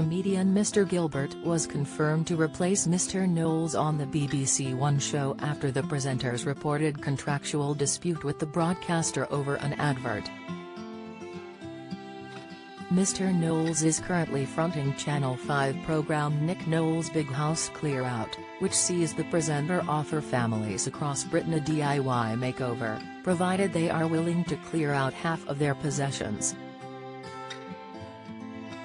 comedian Mr. Gilbert was confirmed to replace Mr. Knowles on the BBC One show after the presenter's reported contractual dispute with the broadcaster over an advert. Mr. Knowles is currently fronting Channel 5 programme Nick Knowles' Big House Clear Out, which sees the presenter offer families across Britain a DIY makeover, provided they are willing to clear out half of their possessions.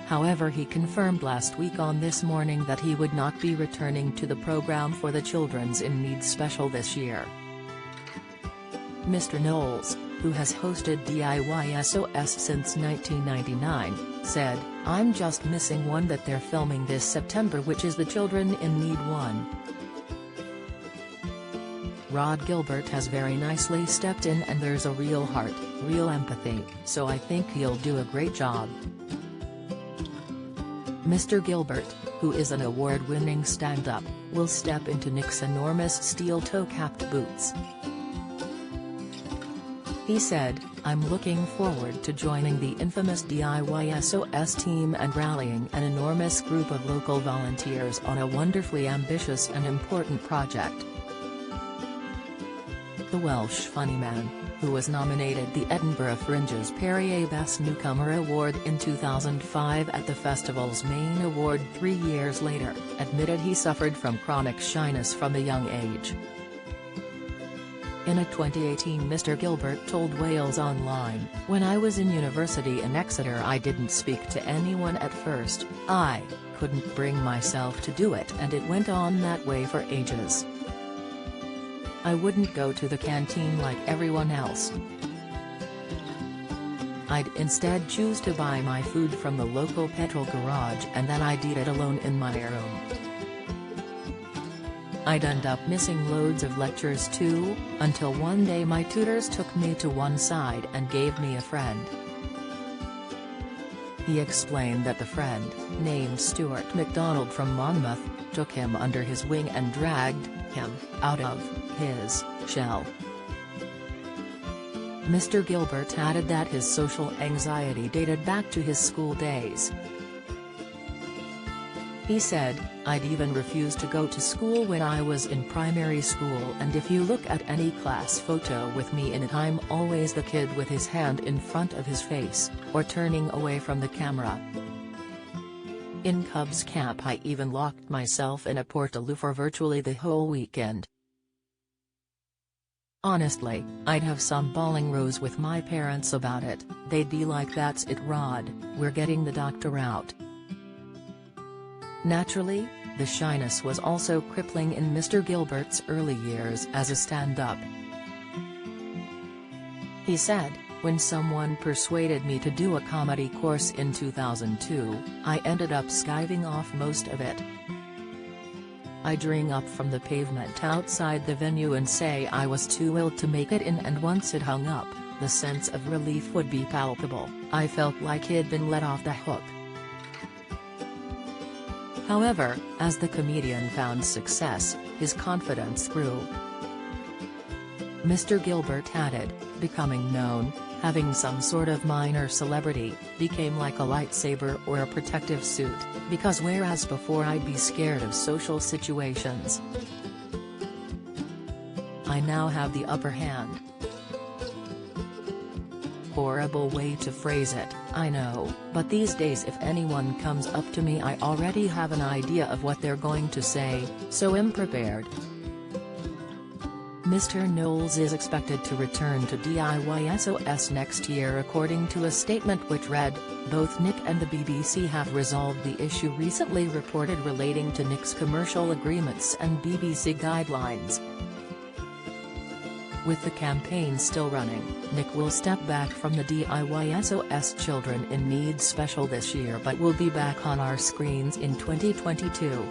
However, he confirmed last week on This Morning that he would not be returning to the programme for the Children's in Need special this year. Mr. Knowles, who has hosted DIY SOS since 1999, said, "I'm just missing one that they're filming this September, which is the Children in Need one. Rhod Gilbert has very nicely stepped in and there's a real heart, real empathy, so I think he'll do a great job." Mr. Gilbert, who is an award-winning stand-up, will step into Nick's enormous steel toe-capped boots. He said, "I'm looking forward to joining the infamous DIY SOS team and rallying an enormous group of local volunteers on a wonderfully ambitious and important project." The Welsh funny man, who was nominated the Edinburgh Fringe's Perrier Best Newcomer Award in 2005 at the festival's main award 3 years later, admitted he suffered from chronic shyness from a young age. In a 2018 Mr. Gilbert told Wales Online, "When I was in university in Exeter I didn't speak to anyone at first, I couldn't bring myself to do it, and it went on that way for ages. I wouldn't go to the canteen like everyone else. I'd instead choose to buy my food from the local petrol garage and then I'd eat it alone in my room. I'd end up missing loads of lectures too, until one day my tutors took me to one side and gave me a friend." He explained that the friend, named Stuart MacDonald from Monmouth, took him under his wing and dragged him out of his shell. Mr. Gilbert added that his social anxiety dated back to his school days. He said, "I'd even refuse to go to school when I was in primary school, and if you look at any class photo with me in it I'm always the kid with his hand in front of his face, or turning away from the camera. In Cubs camp I even locked myself in a portaloo for virtually the whole weekend. Honestly, I'd have some bawling rows with my parents about it, they'd be like, 'That's it Rhod, we're getting the doctor out.'" Naturally, the shyness was also crippling in Mr. Gilbert's early years as a stand-up. He said, "When someone persuaded me to do a comedy course in 2002, I ended up skiving off most of it. I'd ring up from the pavement outside the venue and say I was too ill to make it in, and once it hung up, the sense of relief would be palpable. I felt like he'd been let off the hook." However, as the comedian found success, his confidence grew. Mr. Gilbert added, "Becoming known, having some sort of minor celebrity, became like a lightsaber or a protective suit, because whereas before I'd be scared of social situations, I now have the upper hand." Horrible way to phrase it, I know, but these days if anyone comes up to me I already have an idea of what they're going to say, so I'm prepared. Mr. Knowles is expected to return to DIY SOS next year according to a statement which read, "Both Nick and the BBC have resolved the issue recently reported relating to Nick's commercial agreements and BBC guidelines." With the campaign still running, Nick will step back from the DIY SOS Children in Need special this year but will be back on our screens in 2022.